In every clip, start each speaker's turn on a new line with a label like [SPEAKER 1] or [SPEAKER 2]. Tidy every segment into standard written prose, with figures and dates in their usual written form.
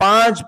[SPEAKER 1] 5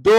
[SPEAKER 1] 2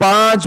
[SPEAKER 1] 5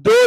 [SPEAKER 1] 2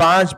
[SPEAKER 1] 5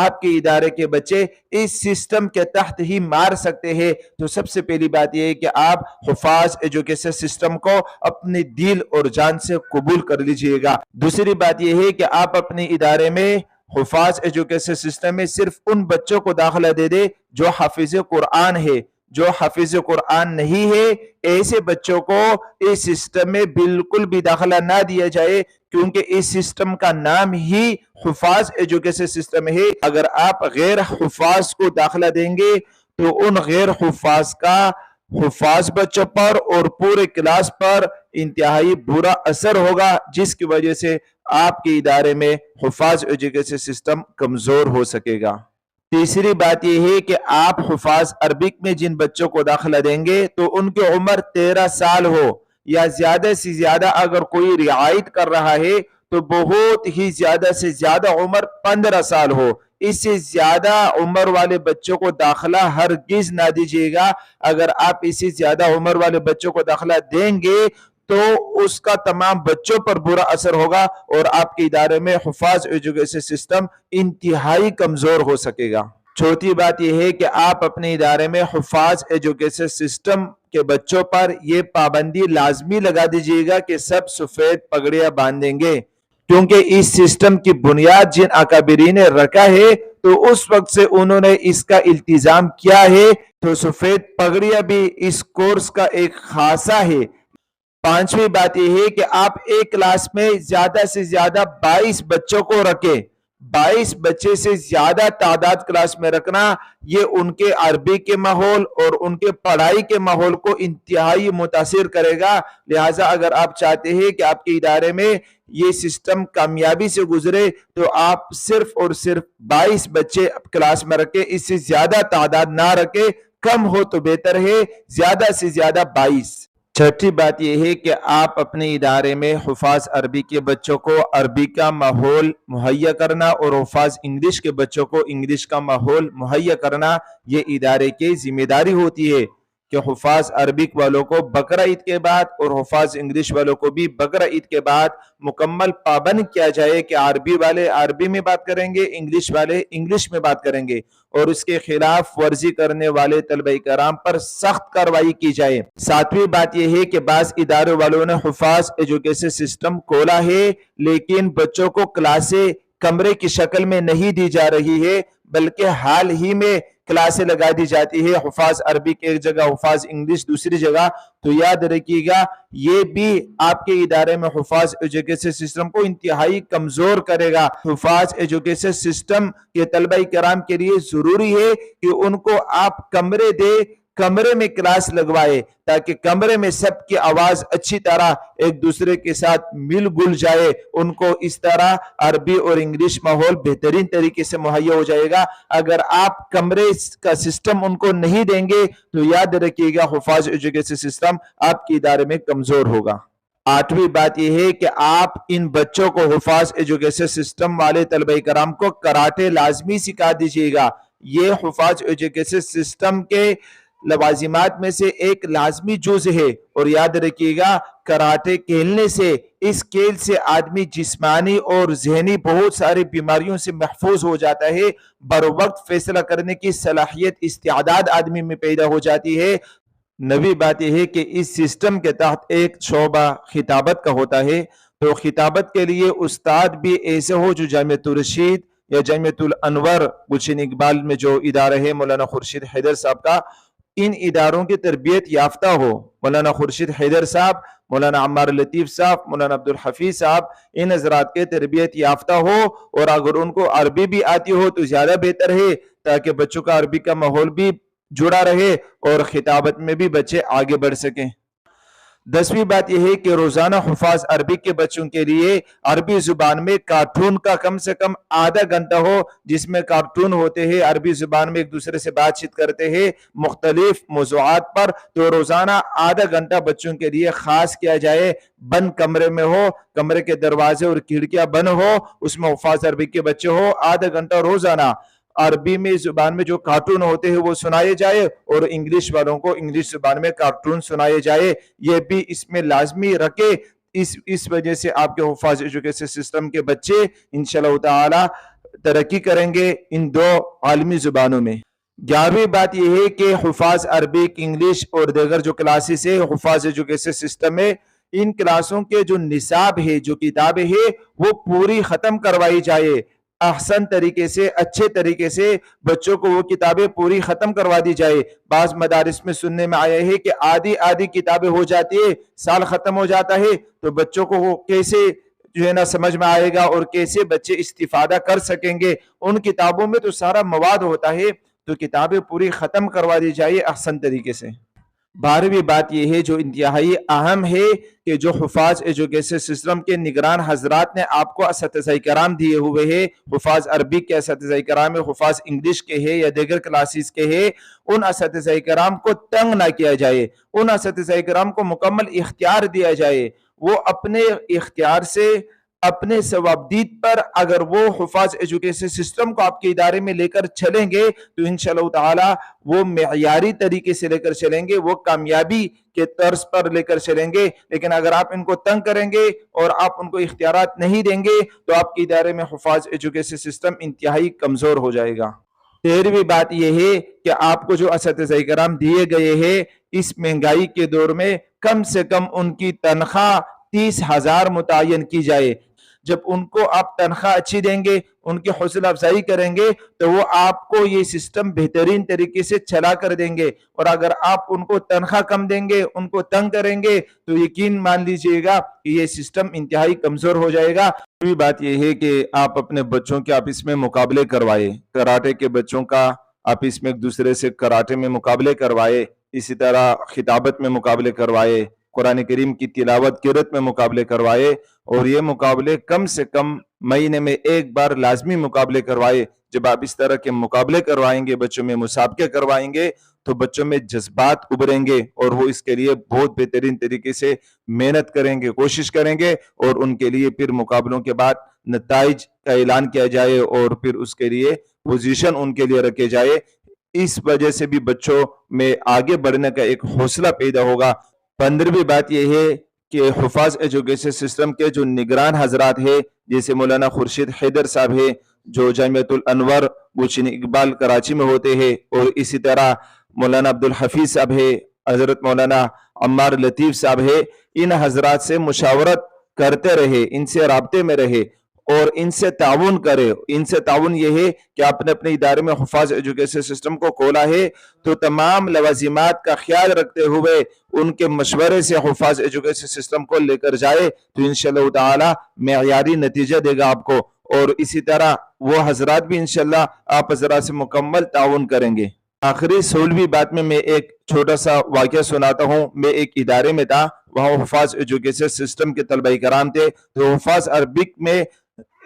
[SPEAKER 1] آپ کے ادارے کے بچے اس سسٹم کے تحت ہی مار سکتے ہیں، تو سب سے پہلی بات یہ ہے کہ آپ حفاظ ایجوکیشن سسٹم کو اپنے دل اور جان سے قبول کر لیجئے گا۔ دوسری بات یہ ہے کہ آپ اپنے ادارے میں حفاظ ایجوکیشن سسٹم میں صرف ان بچوں کو داخلہ دے دے جو حافظ قرآن ہے۔ جو حافظ قرآن نہیں ہے ایسے بچوں کو اس سسٹم میں بالکل بھی داخلہ نہ دیا جائے، کیونکہ اس سسٹم کا نام ہی حفاظ ایجوکیشن سسٹم ہے۔ اگر آپ غیر حفاظ کو داخلہ دیں گے تو ان غیر حفاظ کا حفاظ بچوں پر اور پورے کلاس پر انتہائی برا اثر ہوگا، جس کی وجہ سے آپ کے ادارے میں حفاظ ایجوکیشن سسٹم کمزور ہو سکے گا۔ تیسری بات یہ ہے کہ آپ حفاظ عربک میں جن بچوں کو داخلہ دیں گے تو ان کی عمر 13 سال ہو یا زیادہ سے زیادہ، اگر کوئی رعایت کر رہا ہے تو بہت ہی زیادہ سے زیادہ عمر 15 سال ہو۔ اس سے زیادہ عمر والے بچوں کو داخلہ ہرگز نہ دیجیے گا۔ اگر آپ اس سے زیادہ عمر والے بچوں کو داخلہ دیں گے تو اس کا تمام بچوں پر برا اثر ہوگا اور آپ کے ادارے میں حفاظ ایجوکیشن سسٹم انتہائی کمزور ہو سکے گا۔ چوتھی بات یہ ہے کہ آپ اپنے ادارے میں حفاظ ایجوکیشن سسٹم کے بچوں پر یہ پابندی لازمی لگا دیجیے گا کہ سب سفید پگڑیاں باندھیں گے، کیونکہ اس سسٹم کی بنیاد جن اکابرین نے رکھا ہے تو اس وقت سے انہوں نے اس کا التزام کیا ہے، تو سفید پگڑیاں بھی اس کورس کا ایک خاصہ ہے۔ پانچویں بات یہ ہے کہ آپ ایک کلاس میں زیادہ سے زیادہ 22 بچوں کو رکھیں۔ 22 بچے سے زیادہ تعداد کلاس میں رکھنا یہ ان کے عربی کے ماحول اور ان کے پڑھائی کے ماحول کو انتہائی متاثر کرے گا۔ لہٰذا اگر آپ چاہتے ہیں کہ آپ کے ادارے میں یہ سسٹم کامیابی سے گزرے تو آپ صرف اور صرف 22 بچے کلاس میں رکھیں، اس سے زیادہ تعداد نہ رکھیں، کم ہو تو بہتر ہے، زیادہ سے زیادہ 22۔ چھٹی بات یہ ہے کہ آپ اپنے ادارے میں حفاظ عربی کے بچوں کو عربی کا ماحول مہیا کرنا اور حفاظ انگلش کے بچوں کو انگلش کا ماحول مہیا کرنا یہ ادارے کی ذمہ داری ہوتی ہے کہ حفاظ عربک والوں کو بقرہ عید کے بعد اور حفاظ انگلش والوں کو بھی بقرہ عید کے بعد مکمل پابند کیا جائے کہ عربی والے عربی میں بات کریں گے، انگلش والے انگلش میں بات کریں گے، اور اس کے خلاف ورزی کرنے والے طلبہ کرام پر سخت کارروائی کی جائے۔ ساتویں بات یہ ہے کہ بعض اداروں والوں نے حفاظ ایجوکیشن سسٹم کھولا ہے لیکن بچوں کو کلاسیں کمرے کی شکل میں نہیں دی جا رہی ہے، بلکہ حال ہی میں کلاسیں لگا دی جاتی ہے، حفاظ عربی کی ایک جگہ، حفاظ انگلش دوسری جگہ۔ تو یاد رکھیے گا یہ بھی آپ کے ادارے میں حفاظ ایجوکیشن سسٹم کو انتہائی کمزور کرے گا۔ حفاظ ایجوکیشن سسٹم کے طلبہ کرام کے لیے ضروری ہے کہ ان کو آپ کمرے دے، کمرے میں کلاس لگوائے تاکہ کمرے میں سب کی آواز اچھی طرح ایک دوسرے کے ساتھ مل گل جائے، ان کو اس طرح عربی اور انگلش ماحول بہترین طریقے سے مہیا ہو جائے گا۔ اگر آپ کمرے کا سسٹم ان کو نہیں دیں گے تو یاد رکھیے گا حفاظ ایجوکیشن سسٹم آپ کے ادارے میں کمزور ہوگا۔ آٹھویں بات یہ ہے کہ آپ ان بچوں کو حفاظ ایجوکیشن سسٹم والے طلبہ کرام کو کراٹے لازمی سکھا دیجیے گا۔ یہ حفاظ ایجوکیشن سسٹم کے لوازمات میں سے ایک لازمی جز ہے، اور یاد رکھیے گا کراٹے کھیلنے سے، اس کھیل سے آدمی جسمانی اور ذہنی بہت ساری بیماریوں سے محفوظ ہو جاتا ہے، بر وقت فیصلہ کرنے کی صلاحیت استعداد آدمی میں پیدا ہو جاتی ہے۔ نویں بات یہ ہے کہ اس سسٹم کے تحت ایک شعبہ خطابت کا ہوتا ہے، تو خطابت کے لیے استاد بھی ایسے ہو جو جامعۃ الرشید یا جامعۃ الانور گلشن اقبال میں جو ادارہ ہے مولانا خورشید حیدر صاحب کا، ان اداروں کی تربیت یافتہ ہو۔ مولانا خورشید حیدر صاحب، مولانا عمار لطیف صاحب، مولانا عبدالحفیظ صاحب، ان حضرات کے تربیت یافتہ ہو، اور اگر ان کو عربی بھی آتی ہو تو زیادہ بہتر ہے تاکہ بچوں کا عربی کا ماحول بھی جڑا رہے اور خطابت میں بھی بچے آگے بڑھ سکیں۔ 10ویں بات یہ ہے کہ روزانہ حفاظ عربی کے بچوں کے لیے عربی زبان میں کارٹون کا کم سے کم آدھا گھنٹہ ہو، جس میں کارٹون ہوتے ہیں، عربی زبان میں ایک دوسرے سے بات چیت کرتے ہیں مختلف موضوعات پر، تو روزانہ آدھا گھنٹہ بچوں کے لیے خاص کیا جائے، بند کمرے میں ہو، کمرے کے دروازے اور کھڑکیاں بند ہو، اس میں حفاظ عربی کے بچے ہو، آدھا گھنٹہ روزانہ عربی میں زبان میں جو کارٹون ہوتے ہیں وہ سنائے جائے، اور انگلش والوں کو انگلش زبان میں کارٹون سنائے جائے، یہ بھی اس میں لازمی رکھے۔ اس وجہ سے آپ کے حفاظ ایجوکیشن سسٹم کے بچے انشاءاللہ تعالی ترقی کریں گے ان دو عالمی زبانوں میں۔ 11ویں بات یہ ہے کہ حفاظ عربک، انگلش اور دیگر جو کلاسز ہے حفاظ ایجوکیشن سسٹم میں، ان کلاسوں کے جو نصاب ہے، جو کتابیں ہے، وہ پوری ختم کروائی جائے۔ احسن طریقے سے، اچھے طریقے سے بچوں کو وہ کتابیں پوری ختم کروا دی جائے۔ بعض مدارس میں سننے میں آیا ہے کہ آدھی کتابیں ہو جاتی ہے، سال ختم ہو جاتا ہے، تو بچوں کو وہ کیسے جو ہے نا سمجھ میں آئے گا اور کیسے بچے استفادہ کر سکیں گے۔ ان کتابوں میں تو سارا مواد ہوتا ہے، تو کتابیں پوری ختم کروا دی جائے احسن طریقے سے۔ 12ویں بات یہ ہے جو انتہائی اہم ہے کہ جو حفاظ ایجوکیشن سسٹم کے نگران حضرات نے آپ کو اساتذہ کرام دیے ہوئے ہیں، حفاظ عربی کے اساتذہ کرام ہے، حفاظ انگلش کے ہیں یا دیگر کلاسز کے ہیں، ان اساتذہ کرام کو تنگ نہ کیا جائے، ان اساتذہ کرام کو مکمل اختیار دیا جائے۔ وہ اپنے اختیار سے، اپنے ثوابدید پر اگر وہ حفاظ ایجوکیشن سسٹم کو آپ کے ادارے میں لے کر چلیں گے تو انشاءاللہ تعالی وہ معیاری طریقے سے لے کر چلیں گے، وہ کامیابی کے طرز پر لے کر چلیں گے۔ لیکن اگر آپ ان کو تنگ کریں گے اور آپ ان کو اختیارات نہیں دیں گے تو آپ کے ادارے میں حفاظ ایجوکیشن سسٹم انتہائی کمزور ہو جائے گا۔ 13ویں بات یہ ہے کہ آپ کو جو اساتذہ کرام دیے گئے ہیں، اس مہنگائی کے دور میں کم سے کم ان کی تنخواہ 30,000 متعین کی جائے۔ جب ان کو آپ تنخواہ اچھی دیں گے، ان کی حوصلہ افزائی کریں گے تو وہ آپ کو یہ سسٹم بہترین طریقے سے چلا کر دیں گے، اور اگر آپ ان کو تنخواہ کم دیں گے، ان کو تنگ کریں گے تو یقین مان لیجئے گا کہ یہ سسٹم انتہائی کمزور ہو جائے گا۔ دوسری بات یہ ہے کہ آپ اپنے بچوں کے آپس میں مقابلے کروائے، کراٹے کے بچوں کا آپس میں ایک دوسرے سے کراٹے میں مقابلے کروائے، اسی طرح خطابت میں مقابلے کروائے، قرآن کریم کی تلاوت قرأت میں مقابلے کروائے، اور یہ مقابلے کم سے کم مہینے میں ایک بار لازمی مقابلے کروائے۔ جب آپ اس طرح کے مقابلے کروائیں گے، بچوں میں مسابقے کروائیں گے تو بچوں میں جذبات ابھریں گے اور وہ اس کے لیے بہت بہترین طریقے سے محنت کریں گے، کوشش کریں گے، اور ان کے لیے پھر مقابلوں کے بعد نتائج کا اعلان کیا جائے اور پھر اس کے لیے پوزیشن ان کے لیے رکھے جائے۔ اس وجہ سے بھی بچوں میں آگے بڑھنے کا ایک حوصلہ پیدا ہوگا۔ 15ویں بات یہ ہے کہ حفاظ ایجوکیشن سسٹم کے جو نگران حضرات ہیں، جیسے مولانا خورشید حیدر صاحب ہیں جو جامعۃ الانور بوچین اقبال کراچی میں ہوتے ہیں، اور اسی طرح مولانا عبدالحفیظ صاحب ہے، حضرت مولانا عمار لطیف صاحب ہے، ان حضرات سے مشاورت کرتے رہے، ان سے رابطے میں رہے اور ان سے تعاون کرے۔ ان سے تعاون یہ ہے کہ آپ نے اپنے ادارے میں حفاظ ایجوکیشن سسٹم کو کھولا ہے تو تمام لوازمات کا خیال رکھتے ہوئے ان کے مشورے سے حفاظ ایجوکیشن سسٹم کو لے کر جائے تو انشاءاللہ تعالی معیاری نتیجہ دے گا آپ کو، اور اسی طرح وہ حضرات بھی انشاءاللہ آپ حضرات سے مکمل تعاون کریں گے۔ آخری 16ویں بات میں ایک چھوٹا سا واقعہ سناتا ہوں۔ میں ایک ادارے میں تھا، وہاں حفاظ ایجوکیشن سسٹم کے طلبہ کرام تھے، تو حفاظ عربک میں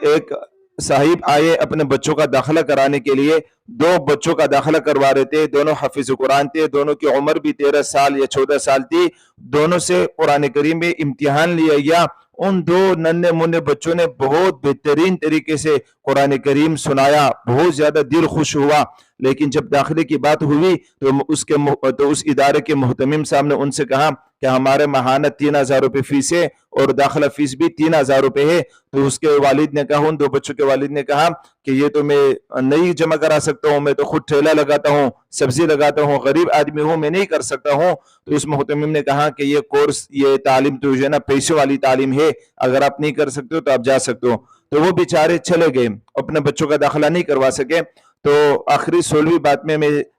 [SPEAKER 1] ایک صاحب آئے اپنے بچوں کا داخلہ کرانے کے لیے۔ 2 بچوں کا داخلہ کروا رہے تھے، دونوں حافظ قرآن تھے، دونوں کی عمر بھی 13 سال یا 14 سال تھی، دونوں سے قرآن کریم میں امتحان لیا گیا۔ ان 2 ننھے منھے بچوں نے بہت بہترین طریقے سے قرآن کریم سنایا، بہت زیادہ دل خوش ہوا۔ لیکن جب داخلے کی بات ہوئی تو اس ادارے کے محتمم صاحب نے ان سے کہا کہ ہمارے ماہانہ 3,000 روپے فیس ہے اور داخلہ فیس بھی 3,000 روپے ہے۔ تو اس کے والد نے کہا، ان 2 بچوں کے والد نے کہا کہ یہ تو میں نہیں جمع کرا سکتا ہوں، میں تو خود ٹھیلا لگاتا ہوں، سبزی لگاتا ہوں، غریب آدمی ہوں، میں نہیں کر سکتا ہوں۔ تو اس محتمم نے کہا کہ یہ کورس، یہ تعلیم تو جو ہے نا پیسوں والی تعلیم ہے، اگر آپ نہیں کر سکتے ہو تو آپ جا سکتے ہو۔ تو وہ بیچارے چلے گئے، اپنے بچوں کا داخلہ نہیں کروا سکے۔ تو آخری 16ویں بات میں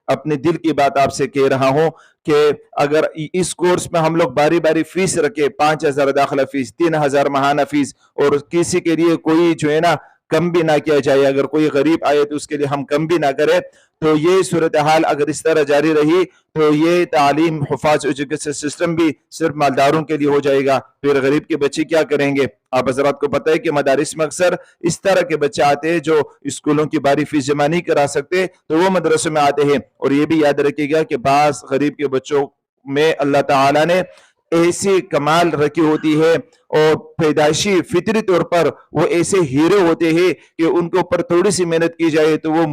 [SPEAKER 1] اپنے دل کی بات آپ سے کہہ رہا ہوں کہ اگر اس کورس میں ہم لوگ باری باری فیس رکھے، 5,000 داخلہ فیس، 3,000 ماہانہ فیس، اور کسی کے لیے کوئی جو ہے نا کم بھی نہ کیا جائے، اگر کوئی غریب آئے تو اس کے لیے ہم کم بھی نہ کریں، تو یہ صورتحال اگر اس طرح جاری رہی تو یہ تعلیم حفاظ ایجوکیشن سسٹم بھی صرف مالداروں کے لیے ہو جائے گا، پھر غریب کے بچے کیا کریں گے؟ آپ حضرات کو پتہ ہے کہ مدارس میں اکثر اس طرح کے بچے آتے ہیں جو اسکولوں کی باری فیس جمع نہیں کرا سکتے، تو وہ مدرسوں میں آتے ہیں۔ اور یہ بھی یاد رکھیے گا کہ بعض غریب کے بچوں میں اللہ تعالیٰ نے ایسی کمال رکھی ہوتی ہے اور پیدائشی فطری طور پر وہ ایسے ہیرے ہوتے ہیں کہ ان کے اوپر تھوڑی سی محنت کی جائے تو وہ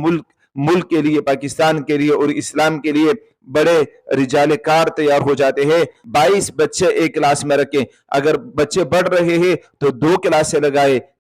[SPEAKER 1] ملک کے لیے، پاکستان کے لیے اور اسلام کے لیے بڑے رجال کار تیار ہو جاتے ہیں۔ 22 بچے ایک کلاس میں رکھیں، اگر بچے بڑھ رہے ہیں تو 2 کلاسیں لگائے،